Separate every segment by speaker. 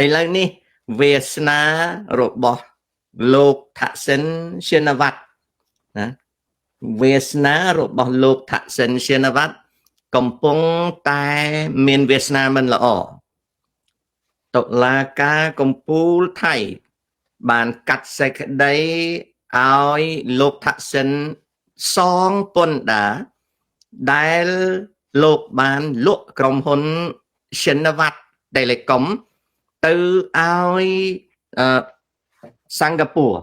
Speaker 1: ឥឡូវនេះវាសនារបស់លោកថាក់សិនឈិនវត្តណាវាសនារបស់លោកថាក់សិនឈិនវត្តកំពុងតែមានវាសនាមិនល្អតុលាការកំពូលថៃបានកាត់សេចក្តីឲ្យលោកថាក់សិនសងពន្ធដារដែលលោកបានលក់ក្រុមហ៊ុនឈិនវត្ត Telecom ទៅឲ្យសិង្ហបុរី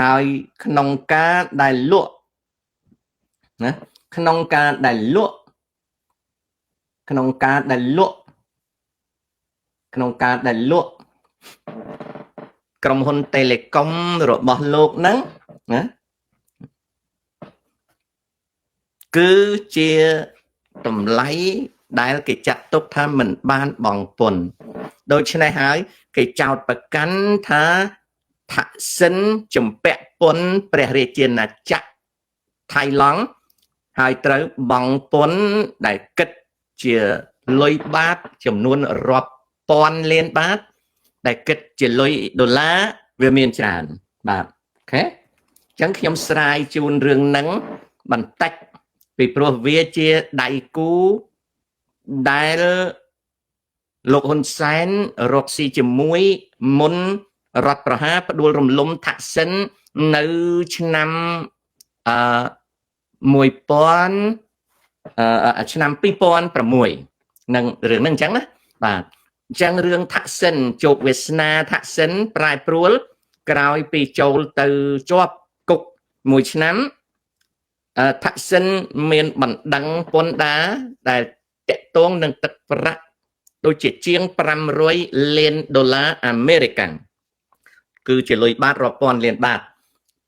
Speaker 1: ហើយក្នុងការដែលលក់ណាក្នុងការដែលលក់ក្រុមហ៊ុន Telecom របស់លោកហ្នឹងណាគឺជាតម្លៃដែលគេចាត់ទុកថាមិនបានបង់ពន្ធដូច្នេះហើយគេចោទប្រកាន់ថាថាក់សិនជំពាក់ពន្ធព្រះរាជាណាចក្រថៃឡង់ហើយត្រូវបង់ពន្ធដែលគិតជាលុយបាតចំនួនរាប់ពាន់លានបាតដែលគិតជាលុយដុល្លារវាមានច្រើនបាទអូខេអញ្ចឹងខ្ញុំស្រាយជូនរឿងហ្នឹងបន្តិចពីព្រោះវាជាដៃគូដែលលោកហ៊ុនសែនរកស៊ីជាមួយមុនរដ្ឋប្រហារផ្ដួលរំលំថាក់សិននៅឆ្នាំឆ្នាំ2006នឹងរឿងហ្នឹងអញ្ចឹងណាបាទអញ្ចឹងរឿងថាក់សិនជោគវាសនាថាក់សិនប្រែប្រួលក្រោយពីចូលទៅជាប់គុកមួយឆ្នាំថាក់សិនមានបណ្ដឹងពន្ធដារដែលតាក់ទងនឹងទឹកប្រាក់ដូចជាជាង500លានដុល្លារអាមេរិកគឺជាលុយបាតរាប់ពាន់លានបាត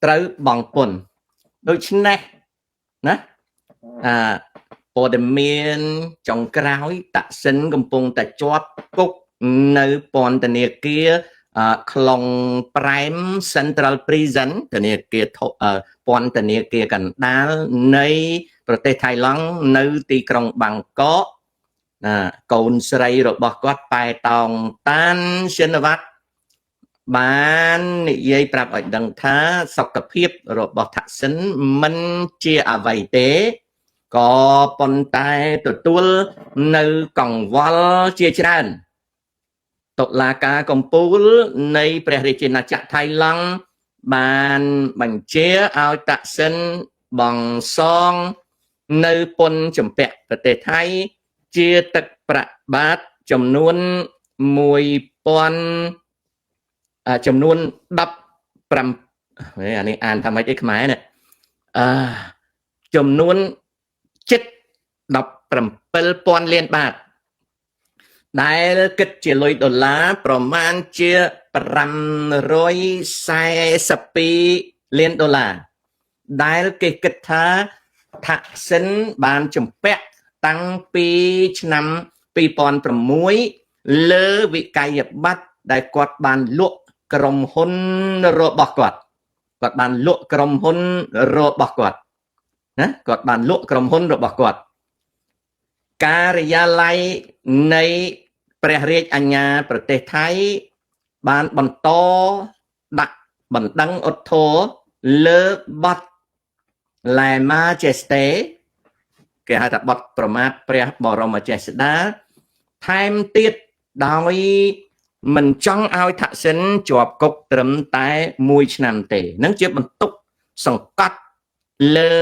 Speaker 1: ត្រូវបង់ពន្ធដូច្នេះណាព័ត៌មានចុងក្រោយតាក់សិនកំពុងតែជាប់គុកនៅពន្ធនាគារខ្លងប្រែម Central Prison ធនាគារពន្ធនាគារកណ្ដាលនៃប្រទេសថៃឡង់នៅទីក្រុងបាងកកកូនស្រីរបស់គាត់ប៉ែតោងតានឈិនវត្តបាននិយាយប្រាប់ឲ្យដឹងថាសុខភាពរបស់ថាក់សិនមិនជាអ្វីទេក៏ប៉ុន្តែទទួលនៅកង្វល់ជាច្រើនតុលាការកំពូលនៃព្រះរាជាណាចក្រថៃឡង់បានបញ្ជាឲ្យតាក់សិនបង់សងនៅពន្ធជំពាក់ប្រទេសថៃជាទឹកប្រាក់បាតចំនួនចំនួន15អានេះអានថាម៉េចឯខ្មែរនេះចំនួនជិត17,000លានបាតដែលគិតជាលុយដុល្លារប្រមាណជា542លានដុល្លារដែលគេគិតថាថាក់សិនបានជំពាក់តាំងពីឆ្នាំ2006លើវិក័យប័ត្រដែលគាត់បានលក់ក្រុមហ៊ុនរបស់គាត់បានលក់ក្រុមហ៊ុនរបស់គាត់ណាគាត់បានលក់ក្រុមហ៊ុនរបស់គាត់ការិយាល័យនៃព្រះរាជអាជ្ញាប្រទេសថៃបានបន្តដាក់បណ្ដឹងឧទ្ធរណ៍លើបទ La Majesté គេហៅថាបទប្រមាថព្រះបរមចេស្តាថែមទៀតដោយមិនចង់ឲ្យថាក់សិនជាប់គុកត្រឹមតែ1ឆ្នាំទេនឹងជាបន្ទុកសង្កត់លើ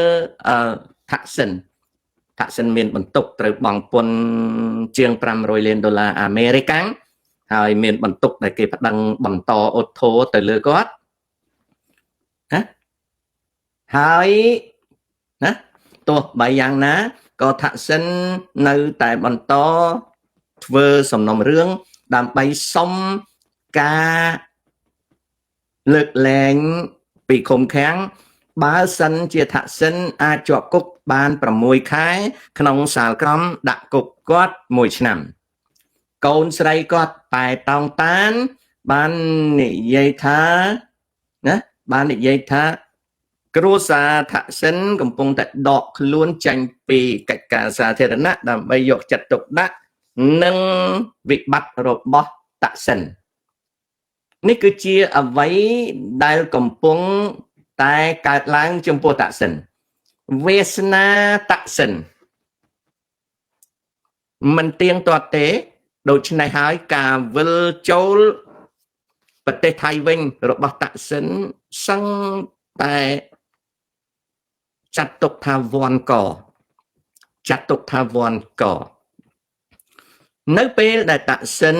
Speaker 1: ថាក់សិនមានបន្ទុកត្រូវបង់ពន្ធជាង500លានដុល្លារអាមេរិកហើយមានបន្ទុកដែលគេប្តឹងបន្តឧទ្ធរណ៍ទៅលើគាត់ណាហើយណាទោះបីយ៉ាងណាក៏ថាក់សិននៅតែបន្តធ្វើសំណុំរឿងដើម្បីសុំការលើកលែងពីឃុំឃាំងបើសិនជាថាក់សិនអាចជាប់គុកបាន6ខែក្នុងសាលក្រមដាក់គុកគាត់1ឆ្នាំកូនស្រីគាត់ប៉ែតោងតានបាននិយាយថាគ្រួសារថាក់សិនកំពុងតែដកខ្លួនចេញពីកិច្ចការសាធារណៈដើម្បីយកចិត្តទុកដាក់នឹងវិបត្តិរបស់ តាក់សិននេះគឺជាអ្វីដែលកំពុងតែកើតឡើងចំពោះតាក់សិនវាសនាតាក់សិនមិនទៀងទាត់ទេដូច្នេះហើយការវិលចូលប្រទេសថៃវិញរបស់តាក់សិនសឹងតែចាត់ទុកថាវាន់កចាត់ទុកថាវាន់កនៅពេលដែលតាក់សិន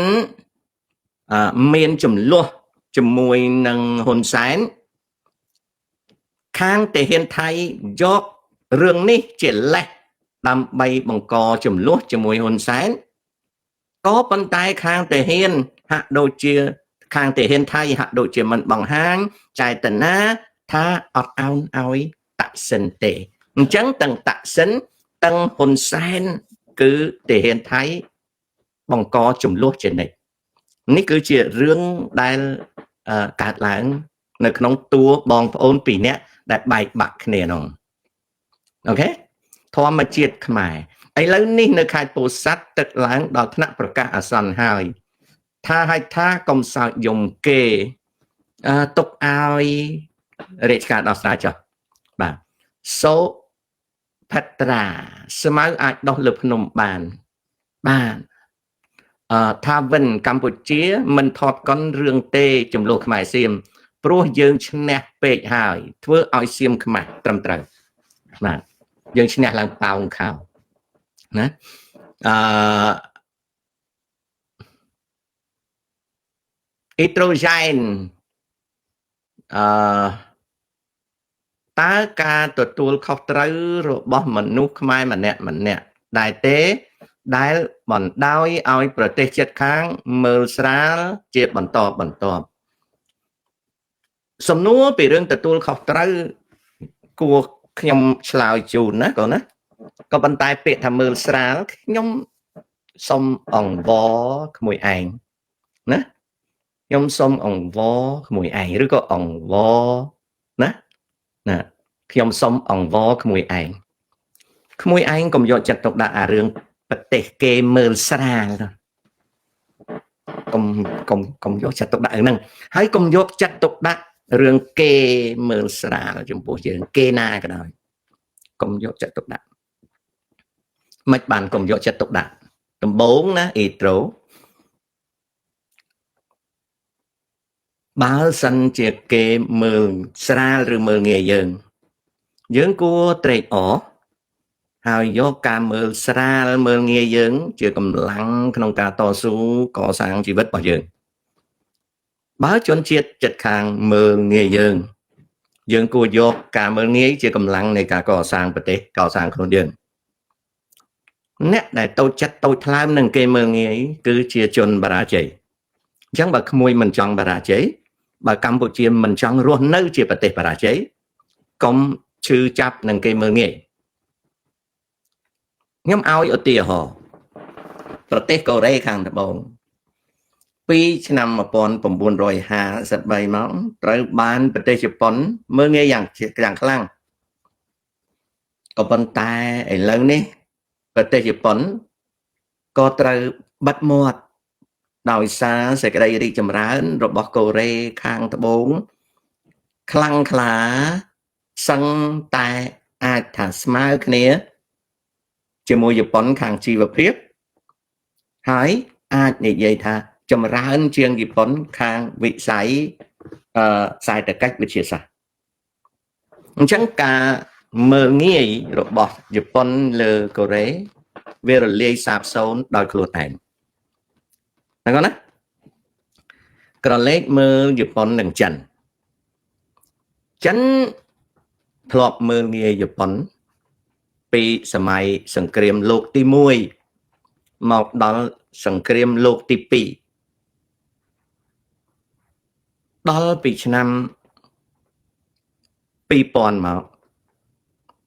Speaker 1: មានចំនួនជាមួយនឹងហ៊ុនសែនខាងទាហានថៃយករឿងនេះជាលេសដើម្បីបង្កចំនួនជាមួយហ៊ុនសែនក៏ប៉ុន្តែខាងទាហានហាក់ដូចជាខាងទាហានថៃហាក់ដូចជាមិនបង្ហាញចេតនាថាអត់អោនឲ្យតាក់សិនទេអញ្ចឹងទាំងតាក់សិនទាំងហ៊ុនសែនគឺទាហានថៃបង្កចំនួនជានិច្ចនេះគឺជារឿងដែលកើតឡើងនៅក្នុងតួបងប្អូនពីរនាក់ដែលបែកបាក់គ្នានោះអូខេធម្មជាតិខ្មែរឥឡូវនេះនៅខេត្តពោធិ៍សាត់ទឹកឡើងដល់ថ្នាក់ប្រកាសអាសន្នហើយថាហេតុថាកុំសើចយំគេទុកឲ្យរាជការដោះស្រាយចុះបាទសូផាត្រាស្មៅអាចដោះលើភ្នំបានថាវិនកម្ពុជាមិនថតកុនរឿងទេចំនួនខ្មែរសៀមព្រោះយើងឈ្នះពេកហើយធ្វើឲ្យសៀមខ្មាស់ត្រឹមត្រូវបាទយើងឈ្នះឡើងប៉ោងខោណាអ៊ីត្រូហ្សែនតើការទទួលខុសត្រូវរបស់មនុស្សខ្មែរម្នាក់ដែរទេដែលបណ្ដោយឲ្យប្រទេសជិតខាងមើលស្រាលជាបន្តសំណួរពីរឿងទទួលខុសត្រូវគួរខ្ញុំឆ្លើយជូនណាកូនណាក៏ប៉ុន្តែពាក្យថាមើលស្រាលខ្ញុំសុំអង្វរក្មួយឯងណាខ្ញុំសុំអង្វរក្មួយឯងឬក៏អង្វរណាខ្ញុំសុំអង្វរក្មួយឯងកុំយកចិត្តទុកដាក់អារឿងប្រទេសគេមើលស្រាលកុំយកចិត្តទុកដាក់ហ្នឹងហើយកុំយកចិត្តទុកដាក់រឿងគេមើលស្រាលចំពោះយើងគេណាក៏ដោយកុំយកចិត្តទុកដាក់មិនបានកុំយកចិត្តទុកដាក់ដំបូងណាអ៊ីត្រូបើសិនជាគេមើលស្រាលឬមើលងាយយើងគួរត្រេកអរហើយយកការមើលស្រាលមើលងាយយើងជាកម្លាំងក្នុងការតស៊ូកសាងជីវិតរបស់យើងបើជនជាតិចិត្តខាងមើលងាយយើងគួរយកការមើលងាយជាកម្លាំងនៃការកសាងប្រទេសកសាងខ្លួនយើងអ្នកដែលតូចចិត្តតូចថ្លើមនឹងគេមើលងាយគឺជាជនបរាជ័យអញ្ចឹងបើក្មួយមិនចង់បរាជ័យបើកម្ពុជាមិនចង់រស់នៅជាប្រទេសបរាជ័យកុំឈឺចាប់នឹងគេមើលងាយខ្ញុំឲ្យឧទាហរណ៍ប្រទេសកូរ៉េខាងត្បូងពីឆ្នាំ1953មកត្រូវបានប្រទេសជប៉ុនមើលងាយយ៉ាងខ្លាំងក៏ប៉ុន្តែឥឡូវនេះប្រទេសជប៉ុនក៏ត្រូវបិទមាត់ដោយសារសេចក្តីរីកចម្រើនរបស់កូរ៉េខាងត្បូងខ្លាំងក្លាសឹងតែអាចថាស្មើគ្នាជាមួយជប៉ុនខាងជីវភាពហើយអាចនិយាយថាចម្រើនជាងជប៉ុនខាងវិស័យសេដ្ឋកិច្ចវិទ្យាសាស្ត្រអញ្ចឹងការមើលងាយរបស់ជប៉ុនលើកូរ៉េវារលាយសាបសូន្យដោយខ្លួនឯងណាកូនណាក្រឡេកមើលជប៉ុននិងចិនធ្លាប់មើលងាយជប៉ុនពីសម័យសង្គ្រាមលោកទី1មកដល់សង្គ្រាមលោកទី2ដល់ពីឆ្នាំ2000មក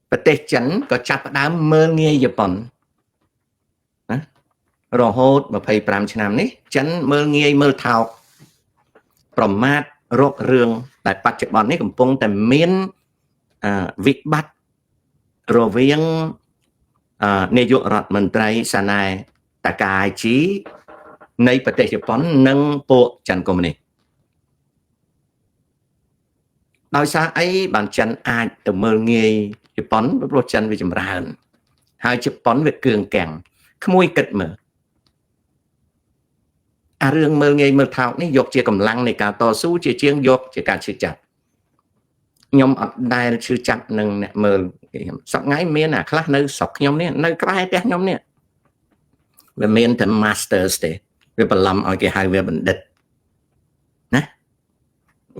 Speaker 1: ប្រទេសចិនក៏ចាប់ផ្ដើមមើលងាយជប៉ុនណារហូត25ឆ្នាំនេះចិនមើលងាយមើលថោកប្រមាថរករឿងតែបច្ចុប្បន្ននេះកំពុងតែមានវិបត្តិរវាងនាយករដ្ឋមន្ត្រីសាណែតាកាជី នៃប្រទេសជប៉ុននិងពួកចិនកុម្មុយនីសដោយសារអីបានចិនអាចទៅមើលងាយជប៉ុនព្រោះចិនវាចម្រើនហើយជប៉ុនវាគឿងកាំងក្មួយគិតមើលអារឿងមើលងាយមើលថោកនេះយកជាកម្លាំងនៃការតស៊ូជាជាងយកជាការឈឺចាប់ខ្ញុំអត់ដែលឈឺចាប់នឹងអ្នកមើលខ្ញុំសប្ងៃមានអាខ្លះនៅស្រុកខ្ញុំនេះនៅក្បែរផ្ទះខ្ញុំនេះវាមានតែ masters ទេវាបន្លំឲ្យគេហៅវាបណ្ឌិតណា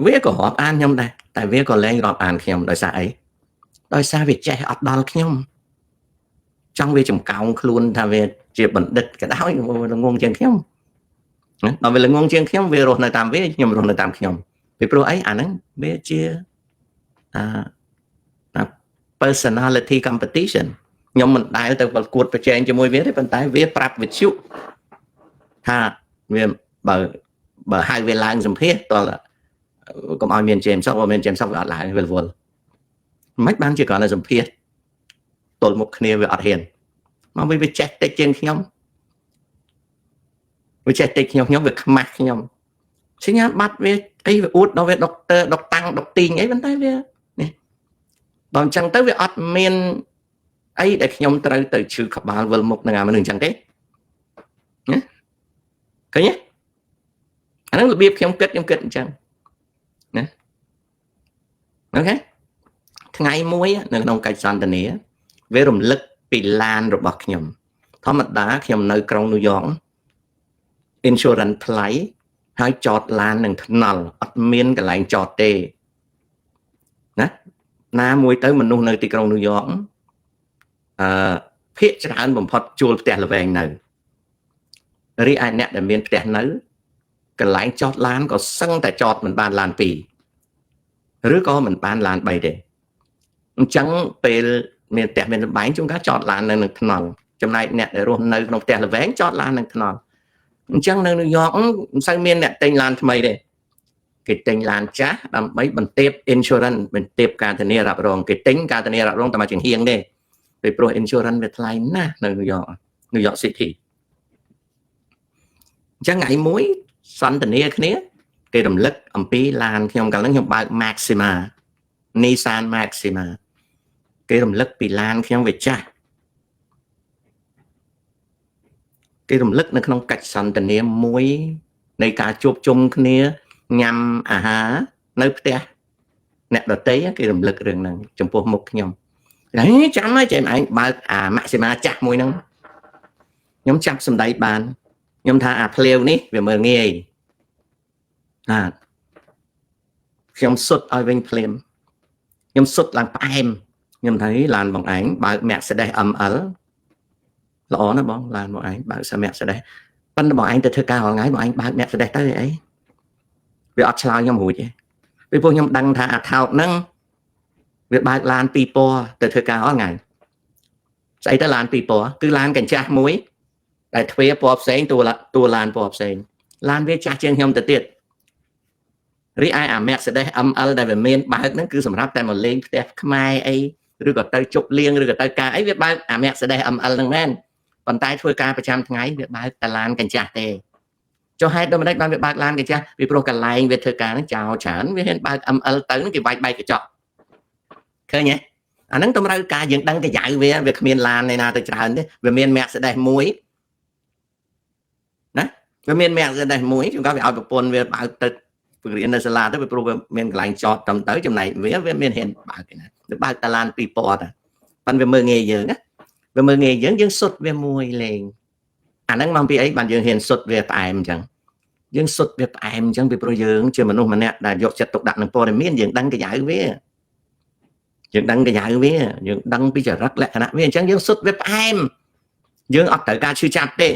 Speaker 1: វាក៏រាប់អានខ្ញុំដែរតែវាក៏លែងរាប់អានខ្ញុំដោយសារអីដោយសារវាចេះអត់ដល់ខ្ញុំចង់វាចំកោងខ្លួនថាវាជាបណ្ឌិតក៏ដោយល្ងងជាងខ្ញុំណាដល់វាល្ងងជាងខ្ញុំវារស់នៅតាមវាខ្ញុំរស់នៅតាមខ្ញុំពីព្រោះអីអាហ្នឹងវាជាpersonality competition ខ្ញុំមិនដែលទៅប្រកួតប្រជែងជាមួយវាទេប៉ុន្តែវាប្រាប់វិទ្យុថាវាបើហៅវាឡើងសម្ភាសតើកុំឲ្យមាន James Sock មាន James Sock វាអត់ឡើងវារវល់មិនបានជាគ្រាន់តែសម្ភាសទល់មុខគ្នាវាអត់ហ៊ានមកវាចេះតិចជាងខ្ញុំវាចេះតិចខ្ញុំវាខ្មាស់ខ្ញុំសញ្ញាបត្រវាអីវាអួតដល់វាដុកទ័រដុកតាំងដុកទីងអីប៉ុន្តែវានេះដល់អញ្ចឹងទៅវាអត់មានអីដែលខ្ញុំត្រូវទៅឈឺក្បាលវិលមុខនឹងអាមនុស្សអញ្ចឹងទេណាឃើញទេអាហ្នឹងរបៀបខ្ញុំគិតអញ្ចឹងណាអូខេថ្ងៃមួយនៅក្នុងកិច្ចសន្ទនាវារំលឹកពីឡានរបស់ខ្ញុំធម្មតាខ្ញុំនៅក្រុងញូវយ៉ក insurance ថ្លៃហើយចតឡាននឹងថ្នល់អត់មានកន្លែងចតទេណាណាមួយទៅមនុស្សនៅទីក្រុងញូវយ៉កភាគច្រើនបំផុតជួលផ្ទះល្វែងនៅរីឯអ្នកដែលមានផ្ទះនៅកន្លែងចតឡានក៏សឹងតែចតមិនបានឡាន2ឬក៏មិនបានឡាន3ទេអញ្ចឹងពេលមានផ្ទះមានលបែងជួនកាលចតឡាននៅនឹងថ្នល់ចំណែកអ្នកដែលរស់នៅក្នុងផ្ទះល្វែងចតឡាននឹងថ្នល់អញ្ចឹងនៅញូវយ៉កមិនសូវមានអ្នកទិញឡានថ្មីទេគេទិញឡានចាស់ដើម្បីបន្ទាប insurance បន្ទាបការធានារ៉ាប់រងគេទិញការធានារ៉ាប់រងតែមកជាងហៀងទេពីព្រោះ insurance វាថ្លៃណាស់នៅញូវយ៉ក City អញ្ចឹងថ្ងៃមួយសន្ទនាគ្នាគេរំលឹកអំពីឡានខ្ញុំកាលហ្នឹងខ្ញុំបើក Maxima Nissan Maxima គេរំលឹកពីឡានខ្ញុំវាចាស់គេរំលឹកនៅក្នុងកិច្ចសន្ទនាមួយនៃការជួបជុំគ្នាញ៉ាំអាហារនៅផ្ទះអ្នកដទៃគេរំលឹករឿងហ្នឹងចំពោះមុខខ្ញុំចាំហើយចេះឯងបើកអា Maxima ចាស់មួយហ្នឹងខ្ញុំចាប់សម្ដីបានខ្ញុំថាអាភ្លាវនេះវាមើលងាយខ្ញុំសុទ្ធឲ្យវិញភ្លាមខ្ញុំសុទ្ធឡើងផ្អែមខ្ញុំថាឡានបងឯងបើក Mercedes ML ល្អណាស់បងឡានបងឯងបើកសា Mercedes ប៉ុន្តែបងឯងទៅធ្វើការរាល់ថ្ងៃបងឯងបើក Mercedes ទៅអីវាអត់ឆ្លើយខ្ញុំរួចទេពីព្រោះខ្ញុំដឹងថាអាថោកហ្នឹងវាបើកឡាន2ពណ៌ទៅធ្វើការរាល់ថ្ងៃស្អីទៅឡាន2ពណ៌គឺឡានកញ្ចាស់មួយដែលទ្វារពណ៌ផ្សេងតួឡានពណ៌ផ្សេងឡានវាចាស់ជាងខ្ញុំទៅទៀតរីឯអា Mercedes ML ដែលវាមានបើកហ្នឹងគឺសម្រាប់តែមកលេងផ្ទះខ្មែរអីឬក៏ទៅជប់លៀងឬក៏ទៅការអីវាបើកអា Mercedes ML ហ្នឹងមែនប៉ុន្តែធ្វើការប្រចាំថ្ងៃវាបើកតែឡានកញ្ចាស់ទេចុះហេតុដូចម្ដេចបានវាបើកឡានកញ្ចាស់ពីព្រោះកន្លែងវាធ្វើការហ្នឹងចោលច្រើនវាហ៊ានបើក ML ទៅហ្នឹងគេវាយបែកកញ្ចក់ឃើញទេអាហ្នឹងតម្រូវការយើងដឹងកាយវាគ្មានឡានណាទៅច្រើនទេវាមាន Mercedes មួយណាវាមាន Mercedes មួយជួនកាលវាឲ្យប្រពន្ធវាបើកទៅពង្រៀននៅសាលាទៅព្រោះវាមានកន្លែងចតត្រឹមទៅចំណែកវាមានហ៊ានបើកទេណាវាបើកតាឡាន2ពណ៌តែប៉ុន្តែវាមើលងាយយើងណាវាមើលងាយយើងសុទ្ធវាមួយលេងអាហ្នឹងមកពីអីបានយើងហ៊ានសុទ្ធវាផ្អែមអញ្ចឹងយើងសុទ្ធវាផ្អែមអញ្ចឹងពីព្រោះយើងជាមនុស្សម្នាក់ដែលយកចិត្តទុកដាក់នឹងព័ត៌មានយើងដឹងកាយវាយើងដឹងកាយវាយើងដឹងពីចរិតលក្ខណៈវាអញ្ចឹងយើងសុទ្ធវាផ្អែមយើងអត់ត្រូវការឈឺចាប់ទេ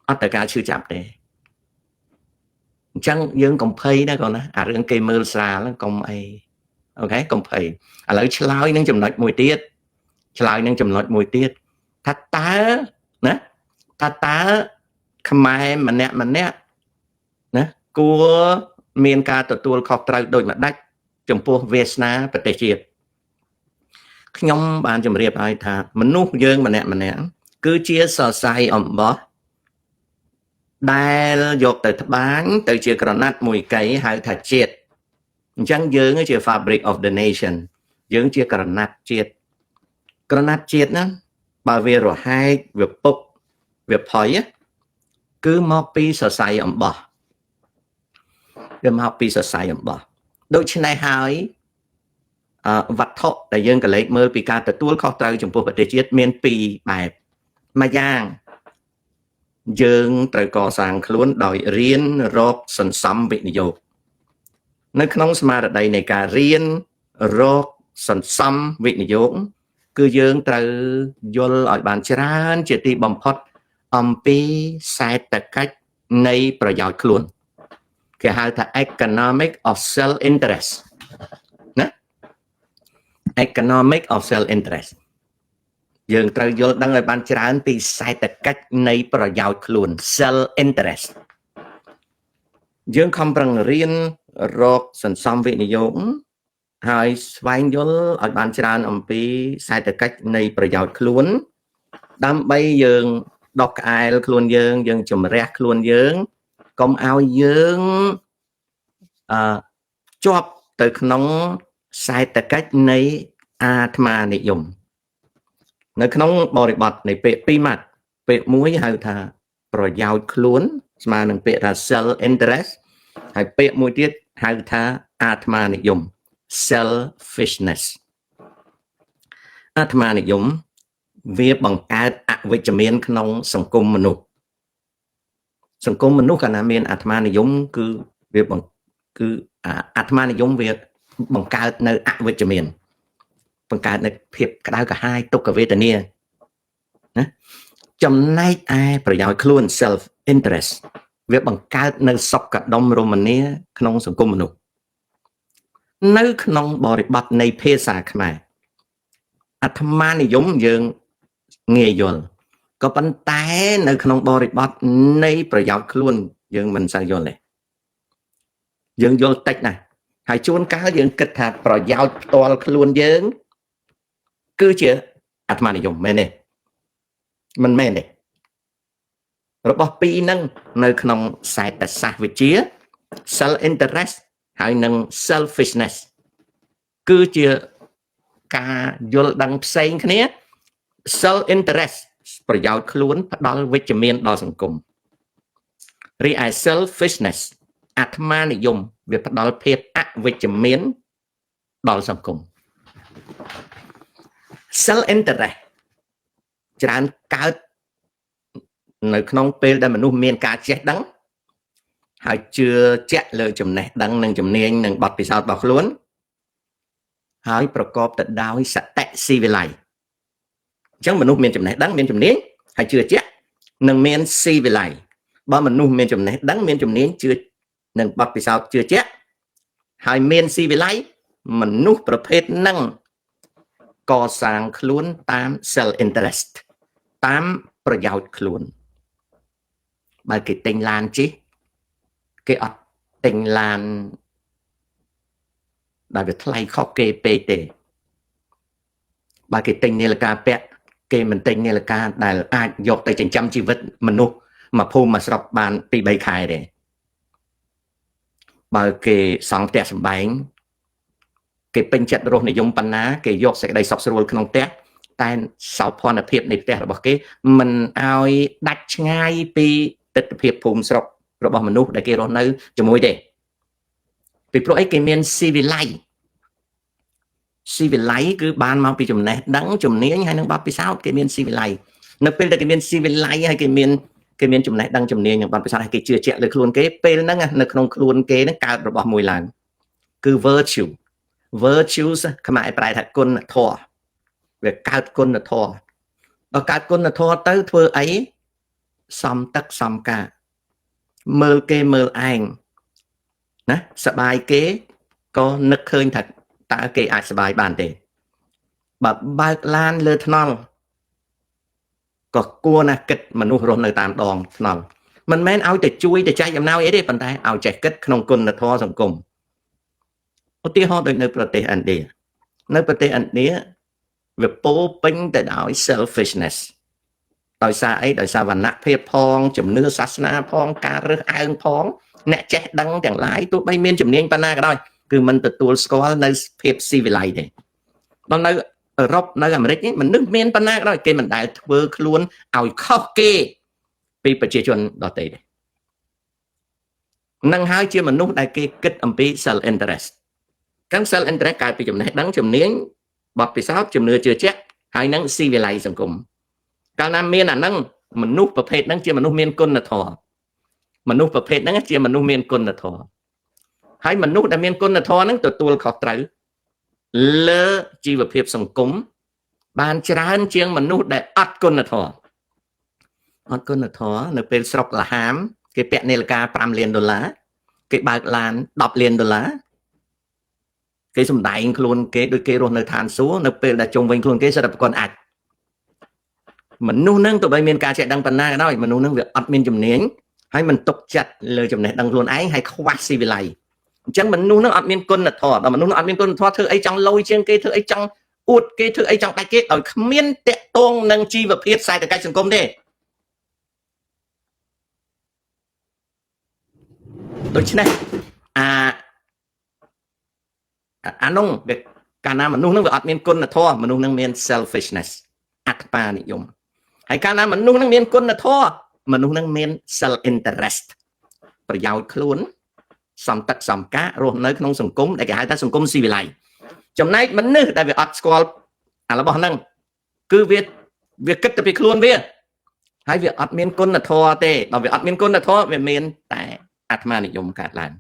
Speaker 1: អត់ត្រូវការឈឺចាប់ទេអញ្ចឹងយើងកុំភ័យណាកូនណាអារឿងគេមើលស្រាលកុំអីអូខេកុំភ័យឥឡូវឆ្លើយនឹងចំណុចមួយទៀតថាតើណាថាតើខ្មែរម្នាក់ណាគួរមានការទទួលខុសត្រូវដូចម្ដេចចំពោះវាសនាប្រទេសជាតិខ្ញុំបានជម្រាបឲ្យថាមនុស្សយើងម្នាក់គឺជាសរសៃអំបោះ ដែលយកទៅត្បាញទៅជាក្រណាត់មួយកៃហៅថាជាតិអញ្ចឹងយើងជា fabric of the nation យើងជាក្រណាត់ជាតិណាបើវារហែកវាពុកវាផុយគឺមកពីសរសៃអំបោះវាមកពីសរសៃអំបោះដូច្នេះហើយវត្ថុដែលយើងកលេចមើលពីការទទួលខុសត្រូវចំពោះប្រទេសជាតិមានពីរបែបមួយយ៉ាងយើងត្រូវកសាងខ្លួនដោយរៀនរកសន្សំវិនិយោគនៅក្នុងស្មារតីនៃការរៀនរកសន្សំវិនិយោគគឺយើងត្រូវយល់ឲ្យបានច្រើនជាទីបំផុតអំពីសេដ្ឋកិច្ចនៃប្រយោជន៍ខ្លួនគេហៅថា economic of self interest ណា economic of self interest យើងត្រូវយល់ដឹងឲ្យបានច្រើនពីសេដ្ឋកិច្ចនៃប្រយោជន៍ខ្លួន self interest យើងខំប្រឹងរៀនរកសន្សំវិនិយោគហើយស្វែងយល់ឲ្យបានច្រើនអំពីសេដ្ឋកិច្ចនៃប្រយោជន៍ខ្លួនដើម្បីយើងដកក្អែលខ្លួនយើងជំរះខ្លួនយើងកុំឲ្យយើងជាប់ទៅក្នុងសេដ្ឋកិច្ចនៃអាត្មានិយមនៅក្នុងបរិបទនៃពាក្យពីរម៉ាត់ពាក្យមួយហៅថាប្រយោជន៍ខ្លួនស្មើនឹងពាក្យថា self interest ហើយពាក្យមួយទៀតហៅថាអាត្មានិយម selfishness អាត្មានិយមវាបង្កើតអវិជ្ជមានក្នុងសង្គមមនុស្សកាលណាមានអាត្មានិយមគឺអាត្មានិយមវាបង្កើតនៅអវិជ្ជមានបង្កើតនៅភាពក្តៅក្រហាយទុក្ខវេទនាណាចំណែកឯប្រយោជន៍ខ្លួន self interest វាបង្កើតនៅសុខដុមរមនាក្នុងសង្គមមនុស្សនៅក្នុងបរិបទនៃភាសាខ្មែរអាត្មានិយមយើងងាយយល់ក៏ប៉ុន្តែនៅក្នុងបរិបទនៃប្រយោជន៍ខ្លួនយើងមិនសូវយល់ទេយើងយល់តិចណាស់ហើយជួនកាលយើងគិតថាប្រយោជន៍ផ្ទាល់ខ្លួនយើងគឺជាអាត្មានិយមមែនទេមិនមែនទេរបស់ពីរហ្នឹងនៅក្នុងសេដ្ឋសាស្ត្រវិទ្យា self interest ហើយនិង selfishness គឺជាការយល់ដឹងផ្សេងគ្នា self interest ប្រយោជន៍ខ្លួនផ្ដល់វិជ្ជមានដល់សង្គមរីឯ selfishness អាត្មានិយមវាផ្ដល់ភាពអវិជ្ជមានដល់សង្គម self interest ច្រើនកើតនៅក្នុងពេលដែលមនុស្សមានការចេះដឹងហើយជឿជាក់លើចំណេះដឹងនិងជំនាញនិងបទពិសោធន៍របស់ខ្លួនហើយប្រកបទៅដោយសតិស៊ីវិល័យអញ្ចឹងមនុស្សមានចំណេះដឹងមានជំនាញហើយជឿជាក់និងមានស៊ីវិល័យបើមនុស្សមានចំណេះដឹងមានជំនាញជឿនិងបទពិសោធន៍ជឿជាក់ហើយមានស៊ីវិល័យមនុស្សប្រភេទហ្នឹងកសាងខ្លួនតាម self interest តាមប្រយោជន៍ខ្លួនបើគេទិញឡានជិះគេអត់ទិញឡានដែលវាថ្លៃខុសគេពេកទេបើគេទិញនាឡិកាពាក់គេមិនទិញនាឡិកាដែលអាចយកទៅចិញ្ចឹមជីវិតមនុស្សមួយភូមិមួយស្រុកបាន 2-3 ខែទេបើគេសង់ផ្ទះសម្បែងគេពេញចិត្តរស់និយមប៉ុណ្ណាគេយកសេចក្តីសុខស្រួលក្នុងផ្ទះតែសោភ័ណភាពនៃផ្ទះរបស់គេមិនឲ្យដាច់ឆ្ងាយពីទិដ្ឋភាពភូមិស្រុករបស់មនុស្សដែលគេរស់នៅជាមួយទេពីព្រោះអីគេមានស៊ីវិល័យគឺបានមកពីចំណេះដឹងជំនាញហើយនឹងបទពិសោធន៍គេមានស៊ីវិល័យនៅពេលដែលគេមានស៊ីវិល័យហើយគេមានចំណេះដឹងជំនាញនិងបទពិសោធន៍ហើយគេជឿជាក់លើខ្លួនគេពេលហ្នឹងនៅក្នុងខ្លួនគេហ្នឹងកើតរបស់មួយឡើងគឺ virtues ខ្មែរប្រែថាគុណធម៌វាកើតគុណធម៌បើកើតគុណធម៌ទៅធ្វើអីសំទឹកសំការមើលគេមើលឯងណាសបាយគេក៏នឹកឃើញថាតើគេអាចសបាយបានទេបើបើកឡានលើថ្នល់ក៏គួរណាស់គិតមនុស្សរស់នៅតាមដងថ្នល់មិនមែនឲ្យតែជួយតែចែកអំណោយអីទេប៉ុន្តែឲ្យចេះគិតក្នុងគុណធម៌សង្គមឧទាហរណ៍ដូចនៅប្រទេសឥណ្ឌាវាពោពេញទៅដោយ selfishness ដោយសារអីដោយសារវណ្ណៈភាពផងជំនឿសាសនាផងការរើសអើងផងអ្នកចេះដឹងទាំងឡាយទោះបីមានជំនាញប៉ុណ្ណាក៏ដោយគឺមិនទទួលស្គាល់នៅភាពស៊ីវិល័យទេដល់នៅអឺរ៉ុបនៅអាមេរិកនេះមនុស្សមានប៉ុណ្ណាក៏ដោយគេមិនដែលធ្វើខ្លួនឲ្យខុសគេពីប្រជាជនដទៃទេនឹងហើយជាមនុស្សដែលគេគិតអំពី self interest កាន់ self interest កើតពីចំណេះដឹងជំនាញបទពិសោធន៍ជំនឿជឿជាក់ហើយនឹងស៊ីវិល័យសង្គមកាលណាមានអាហ្នឹងមនុស្សប្រភេទហ្នឹងជាមនុស្សមានគុណធម៌មនុស្សប្រភេទហ្នឹងជាមនុស្សមានគុណធម៌ហើយមនុស្សដែលមានគុណធម៌ហ្នឹងទទួលខុសត្រូវលើជីវភាពសង្គមបានច្រើនជាងមនុស្សដែលអត់គុណធម៌អត់គុណធម៌នៅពេលស្រុកលហាមគេពាក់នាឡិកា$5 លានគេបើកឡាន$10 លានគេសំដែងខ្លួនគេដូចគេរស់នៅឋានសួគ៌នៅពេលដែលជុំវិញខ្លួនគេសិតតែប្រកបអាចមនុស្សនឹងទៅបីមានការចេះដឹងប៉ុណ្ណាក៏ដោយមនុស្សនឹងវាអត់មានជំនាញហើយមិនទុកចិត្តលើចំណេះដឹងខ្លួនឯងហើយខ្វះស៊ីវិល័យអញ្ចឹងមនុស្សនឹងអត់មានគុណធម៌ដល់មនុស្សនឹងអត់មានគុណធម៌ធ្វើអីចង់លយជាងគេធ្វើអីចង់អួតគេធ្វើអីចង់ដាច់គេឲ្យគ្មានតាក់ទងនឹងជីវភាពសេដ្ឋកិច្ចសង្គមទេដូច្នេះអានោះវាកាលណាមនុស្សនឹងវាអត់មានគុណធម៌មនុស្សនឹងមាន selfishness អត្តបានិយមហើយកាលណាមនុស្សនឹងមានគុណធម៌មនុស្សនឹងមាន self interest ប្រយោជន៍ខ្លួនសំទឹកសំការរស់នៅក្នុងសង្គមដែលគេហៅថាសង្គមស៊ីវិល័យចំណែកមនុស្សដែលវាអត់ស្គាល់អារបស់ហ្នឹងគឺវាគិតទៅពីខ្លួនវាហើយវាអត់មានគុណធម៌ទេដល់វាអត់មានគុណធម៌វាមានតែអាត្មានិយមកើតឡើង